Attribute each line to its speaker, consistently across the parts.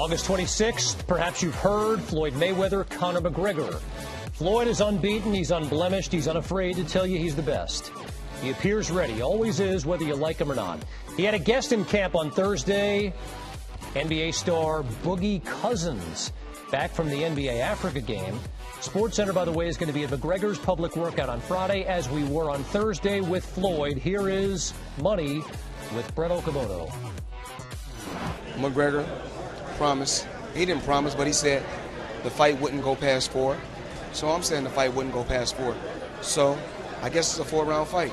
Speaker 1: August 26th, perhaps you've heard, Floyd Mayweather, Conor McGregor. Floyd is unbeaten, he's unblemished, he's unafraid to tell you he's the best. He appears ready, always is, whether you like him or not. He had a guest in camp on Thursday, NBA star Boogie Cousins, back from the NBA Africa game. SportsCenter, by the way, is going to be at McGregor's public workout on Friday, as we were on Thursday with Floyd. Here is Money with Brett Okamoto.
Speaker 2: McGregor promised. He didn't promise, but he said the fight wouldn't go past 4. So I'm saying the fight wouldn't go past 4. So I guess it's a 4-round fight.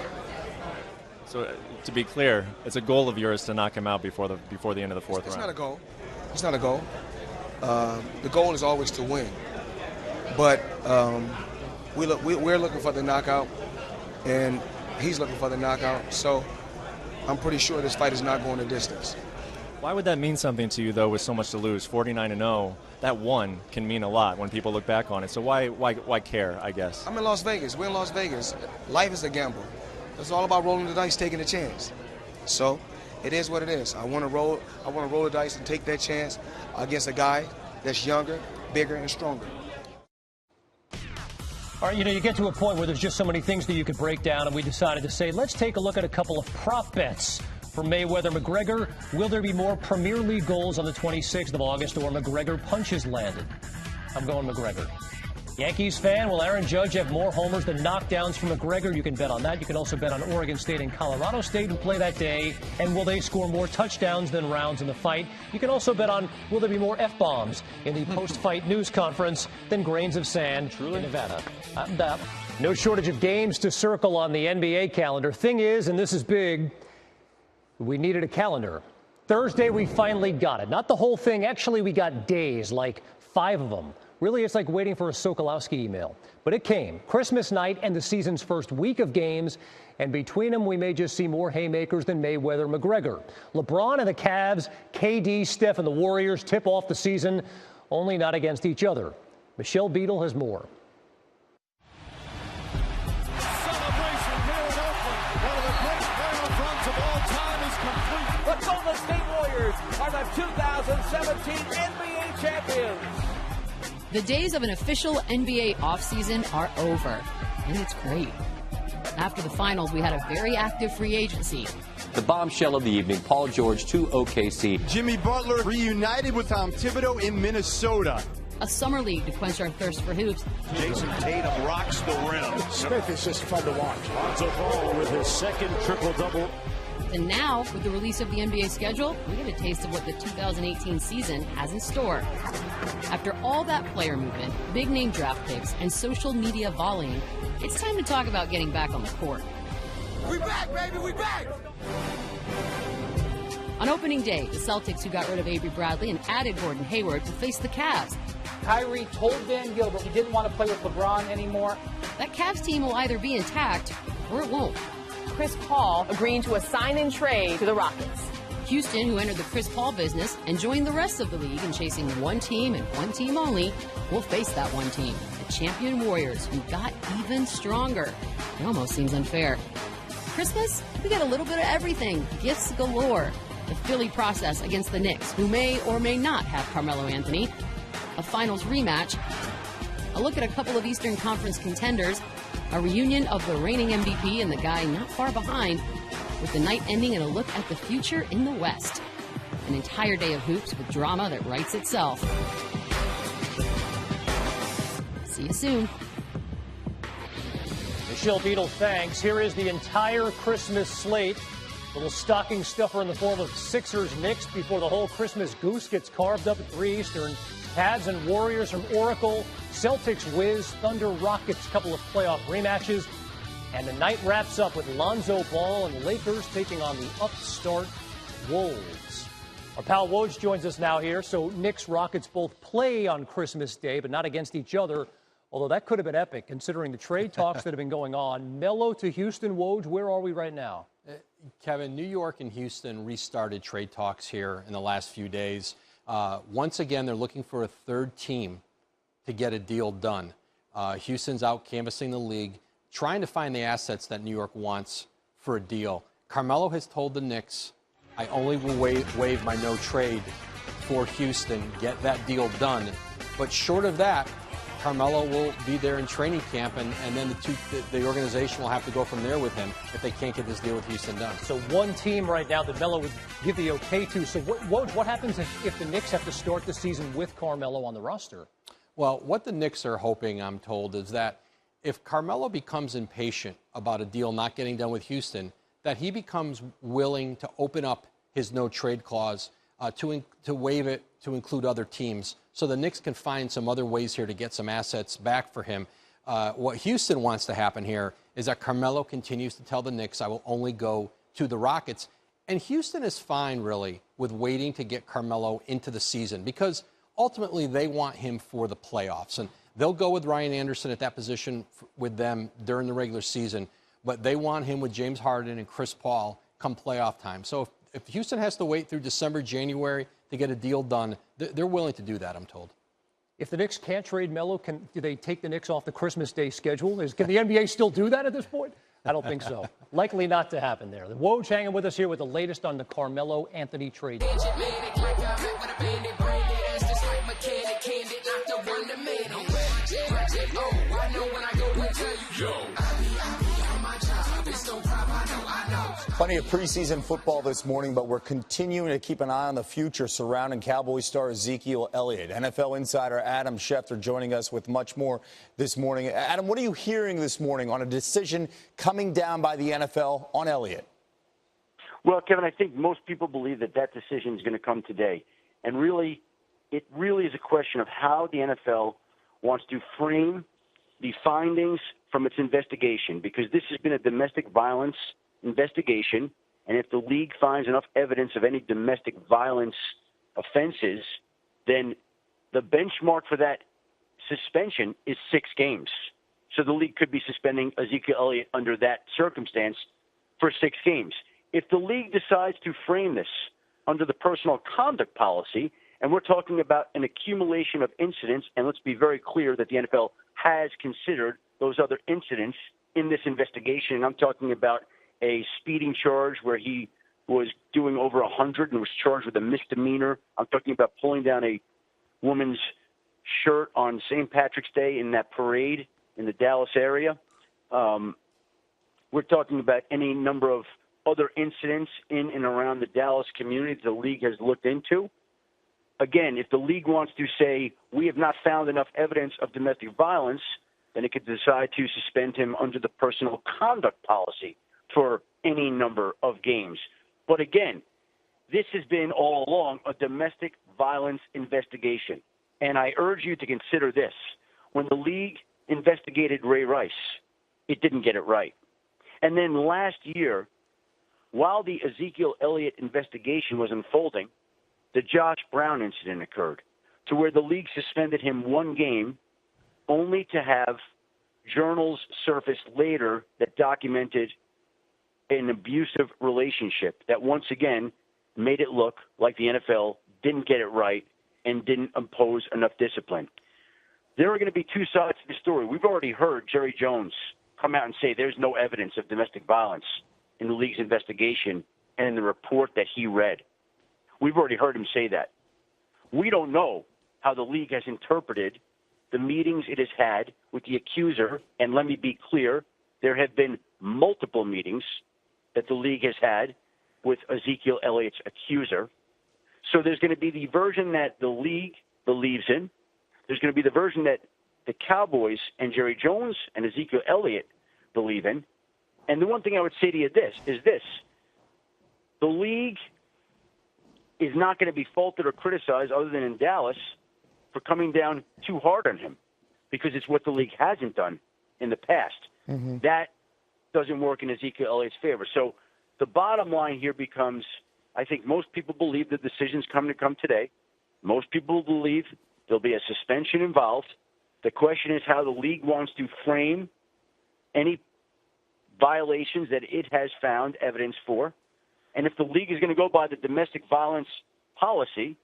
Speaker 3: So to be clear, it's a goal of yours to knock him out before the end of the fourth round.
Speaker 2: It's not a goal. It's not a goal. The goal is always to win. But we're looking for the knockout, and he's looking for the knockout. So I'm pretty sure this fight is not going the distance.
Speaker 3: Why would that mean something to you, though, with so much to lose? 49-0, that one can mean a lot when people look back on it. So why care, I guess?
Speaker 2: I'm in Las Vegas. We're in Las Vegas. Life is a gamble. It's all about rolling the dice, taking a chance. So it is what it is. I want to roll the dice and take that chance against a guy that's younger, bigger, and stronger.
Speaker 1: All right, you get to a point where there's just so many things that you could break down, and we decided to say, let's take a look at a couple of prop bets for Mayweather-McGregor. Will there be more Premier League goals on the 26th of August, or McGregor punches landed? I'm going McGregor. Yankees fan, will Aaron Judge have more homers than knockdowns from McGregor? You can bet on that. You can also bet on Oregon State and Colorado State, who play that day, and will they score more touchdowns than rounds in the fight? You can also bet on, will there be more F-bombs in the post-fight news conference than grains of sand in Nevada? No shortage of games to circle on the NBA calendar. Thing is, and this is big, we needed a calendar. Thursday, we finally got it. Not the whole thing. Actually, we got days, like 5 of them. Really, it's like waiting for a Sokolowski email. But it came. Christmas night and the season's first week of games. And between them, we may just see more haymakers than Mayweather-McGregor. LeBron and the Cavs, KD, Steph and the Warriors tip off the season, only not against each other. Michelle Beadle has more.
Speaker 4: Celebration here in Oakland. One of the great playoff runs of all time is complete.
Speaker 5: The Golden State Warriors are the 2017 NBA champions.
Speaker 6: The days of an official NBA offseason are over, and it's great. After the finals, we had a very active free agency.
Speaker 7: The bombshell of the evening, Paul George to OKC.
Speaker 4: Jimmy Butler reunited with Tom Thibodeau in Minnesota.
Speaker 6: A summer league to quench our thirst for hoops.
Speaker 8: Jason Tatum rocks the rim.
Speaker 9: Smith is just fun to watch.
Speaker 8: Lonzo Ball with his second triple-double.
Speaker 6: And now, with the release of the NBA schedule, we get a taste of what the 2018 season has in store. After all that player movement, big-name draft picks, and social media volleying, it's time to talk about getting back on the court.
Speaker 5: We back, baby, we back!
Speaker 6: On opening day, the Celtics, who got rid of Avery Bradley and added Gordon Hayward, to face the Cavs.
Speaker 10: Kyrie told Van Gilbert he didn't want to play with LeBron anymore.
Speaker 6: That Cavs team will either be intact or it won't.
Speaker 11: Chris Paul agreeing to a sign-and-trade to the Rockets.
Speaker 6: Houston, who entered the Chris Paul business and joined the rest of the league in chasing one team and one team only, will face that one team, the champion Warriors, who got even stronger. It almost seems unfair. Christmas, we got a little bit of everything. Gifts galore. The Philly process against the Knicks, who may or may not have Carmelo Anthony. A finals rematch. A look at a couple of Eastern Conference contenders. A reunion of the reigning MVP and the guy not far behind, with the night ending in a look at the future in the West. An entire day of hoops with drama that writes itself. See you soon.
Speaker 1: Michelle Beadle, thanks. Here is the entire Christmas slate. Little stocking stuffer in the form of Sixers-Knicks before the whole Christmas goose gets carved up at 3 Eastern. Cavs and Warriors from Oracle, Celtics Wiz, Thunder Rockets, couple of playoff rematches. And the night wraps up with Lonzo Ball and Lakers taking on the upstart Wolves. Our pal Woj joins us now here. So Knicks, Rockets both play on Christmas Day, but not against each other. Although that could have been epic considering the trade talks that have been going on. Melo to Houston, Woj, where are we right now?
Speaker 12: Kevin, New York and Houston restarted trade talks here in the last few days. Once again, they're looking for a third team to get a deal done. Houston's out canvassing the league, trying to find the assets that New York wants for a deal. Carmelo has told the Knicks, I only will waive my no trade for Houston, get that deal done. But short of that, Carmelo will be there in training camp, and then the organization will have to go from there with him if they can't get this deal with Houston done.
Speaker 1: So one team right now that Melo would give the okay to. So what happens if the Knicks have to start the season with Carmelo on the roster?
Speaker 12: Well, what the Knicks are hoping, I'm told, is that if Carmelo becomes impatient about a deal not getting done with Houston, that he becomes willing to open up his no-trade clause to waive it to include other teams, so the Knicks can find some other ways here to get some assets back for him. What Houston wants to happen here is that Carmelo continues to tell the Knicks, I will only go to the Rockets. And Houston is fine, really, with waiting to get Carmelo into the season because ultimately they want him for the playoffs. And they'll go with Ryan Anderson at that position with them during the regular season, but they want him with James Harden and Chris Paul come playoff time. So if Houston has to wait through December, January to get a deal done, they're willing to do that, I'm told.
Speaker 1: If the Knicks can't trade Melo, do they take the Knicks off the Christmas Day schedule? Can the NBA still do that at this point? I don't think so. Likely not to happen there. The Woj hanging with us here with the latest on the Carmelo-Anthony trade.
Speaker 13: Plenty of preseason football this morning, but we're continuing to keep an eye on the future surrounding Cowboys star Ezekiel Elliott. NFL insider Adam Schefter joining us with much more this morning. Adam, what are you hearing this morning on a decision coming down by the NFL on Elliott?
Speaker 14: Well, Kevin, I think most people believe that decision is going to come today. And really, it really is a question of how the NFL wants to frame the findings from its investigation, because this has been a domestic violence investigation, and if the league finds enough evidence of any domestic violence offenses, then the benchmark for that suspension is 6 games. So the league could be suspending Ezekiel Elliott under that circumstance for 6 games. If the league decides to frame this under the personal conduct policy, and we're talking about an accumulation of incidents, and let's be very clear that the NFL has considered those other incidents in this investigation, and I'm talking about a speeding charge where he was doing over 100 and was charged with a misdemeanor. I'm talking about pulling down a woman's shirt on St. Patrick's Day in that parade in the Dallas area. We're talking about any number of other incidents in and around the Dallas community that the league has looked into. Again, if the league wants to say we have not found enough evidence of domestic violence, then it could decide to suspend him under the personal conduct policy for any number of games. But again, this has been all along a domestic violence investigation. And I urge you to consider this. When the league investigated Ray Rice, it didn't get it right. And then last year, while the Ezekiel Elliott investigation was unfolding, the Josh Brown incident occurred, to where the league suspended him 1 game, only to have journals surface later that documented an abusive relationship that once again made it look like the NFL didn't get it right and didn't impose enough discipline. There are going to be 2 sides to the story. We've already heard Jerry Jones come out and say there's no evidence of domestic violence in the league's investigation and in the report that he read. We've already heard him say that. We don't know how the league has interpreted the meetings it has had with the accuser, and let me be clear, there have been multiple meetings that the league has had with Ezekiel Elliott's accuser. So there's going to be the version that the league believes in. There's going to be the version that the Cowboys and Jerry Jones and Ezekiel Elliott believe in. And the one thing I would say to you is this. The league is not going to be faulted or criticized, other than in Dallas, for coming down too hard on him, because it's what the league hasn't done in the past. Mm-hmm. That doesn't work in Ezekiel Elliott's favor. So the bottom line here becomes, I think most people believe the decision's come today. Most people believe there'll be a suspension involved. The question is how the league wants to frame any violations that it has found evidence for. And if the league is going to go by the domestic violence policy,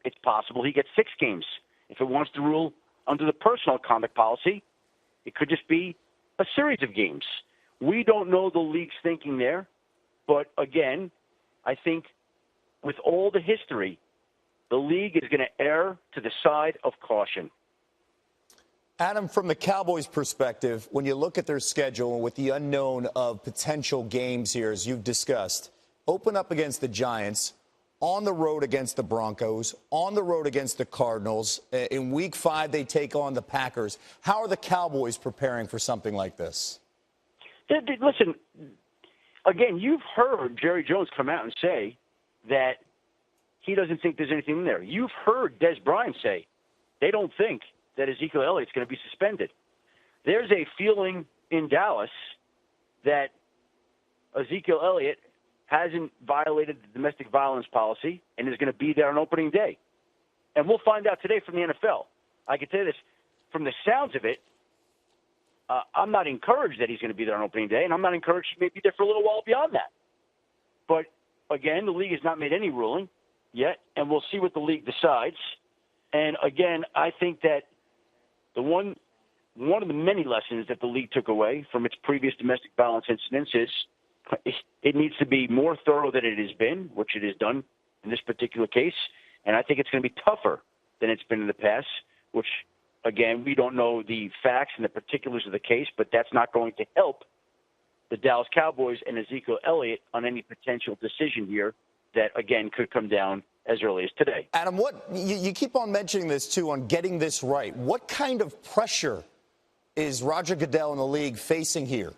Speaker 14: it's possible he gets 6 games. If it wants to rule under the personal conduct policy, it could just be a series of games. We don't know the league's thinking there. But again, I think with all the history the league is going to err to the side of caution.
Speaker 13: Adam, from the Cowboys' perspective, when you look at their schedule with the unknown of potential games here, as you've discussed, open up against the Giants, on the road against the Broncos, on the road against the Cardinals. In Week 5, they take on the Packers. How are the Cowboys preparing for something like this?
Speaker 14: Listen, again, you've heard Jerry Jones come out and say that he doesn't think there's anything in there. You've heard Des Bryant say they don't think that Ezekiel Elliott's going to be suspended. There's a feeling in Dallas that Ezekiel Elliott hasn't violated the domestic violence policy and is going to be there on opening day. And we'll find out today from the NFL. I can tell you this, from the sounds of it, I'm not encouraged that he's going to be there on opening day, and I'm not encouraged he may be there for a little while beyond that. But, again, the league has not made any ruling yet, and we'll see what the league decides. And, again, I think that the one of the many lessons that the league took away from its previous domestic violence incidents is it needs to be more thorough than it has been, which it has done in this particular case. And I think it's going to be tougher than it's been in the past, which, again, we don't know the facts and the particulars of the case, but that's not going to help the Dallas Cowboys and Ezekiel Elliott on any potential decision here that, again, could come down as early as today.
Speaker 13: Adam, what you keep on mentioning this, too, on getting this right. What kind of pressure is Roger Goodell and the league facing here?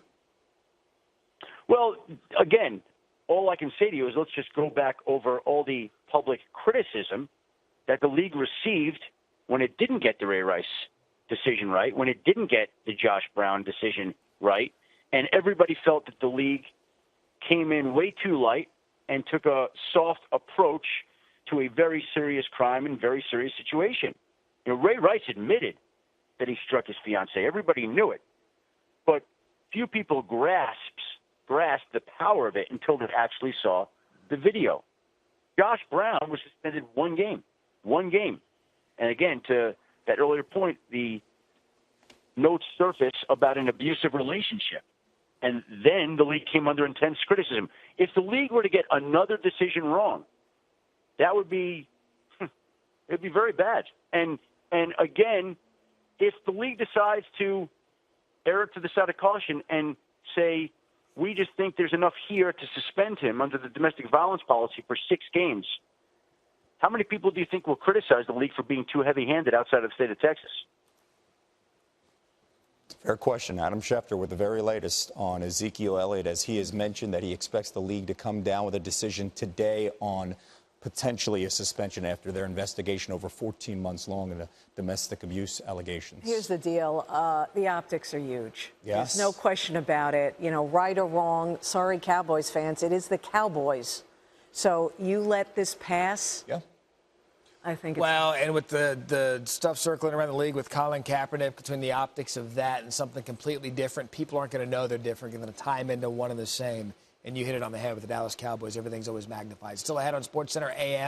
Speaker 14: Well, again, all I can say to you is let's just go back over all the public criticism that the league received when it didn't get the Ray Rice decision right, when it didn't get the Josh Brown decision right, and everybody felt that the league came in way too light and took a soft approach to a very serious crime and very serious situation. You know, Ray Rice admitted that he struck his fiancée. Everybody knew it. But few people grasped the power of it until they actually saw the video. Josh Brown was suspended one game. And again, to that earlier point, the notes surfaced about an abusive relationship. And then the league came under intense criticism. If the league were to get another decision wrong, that would be it'd be very bad. And again, if the league decides to err to the side of caution and say, we just think there's enough here to suspend him under the domestic violence policy for 6 games, how many people do you think will criticize the league for being too heavy-handed outside of the state of Texas?
Speaker 13: Fair question. Adam Schefter with the very latest on Ezekiel Elliott, as he has mentioned that he expects the league to come down with a decision today on potentially a suspension after their investigation over 14 months long into domestic abuse allegations.
Speaker 15: Here's the deal. The optics are huge.
Speaker 13: Yes.
Speaker 15: There's no question about it. You know, right or wrong, sorry, Cowboys fans, it is the Cowboys. So you let this pass?
Speaker 13: Yeah.
Speaker 15: I think it's
Speaker 16: well, and with the stuff circling around the league with Colin Kaepernick, between the optics of that and something completely different, people aren't going to know they're different. They're going to tie them into one and the same. And you hit it on the head with the Dallas Cowboys. Everything's always magnified. Still ahead on SportsCenter AM.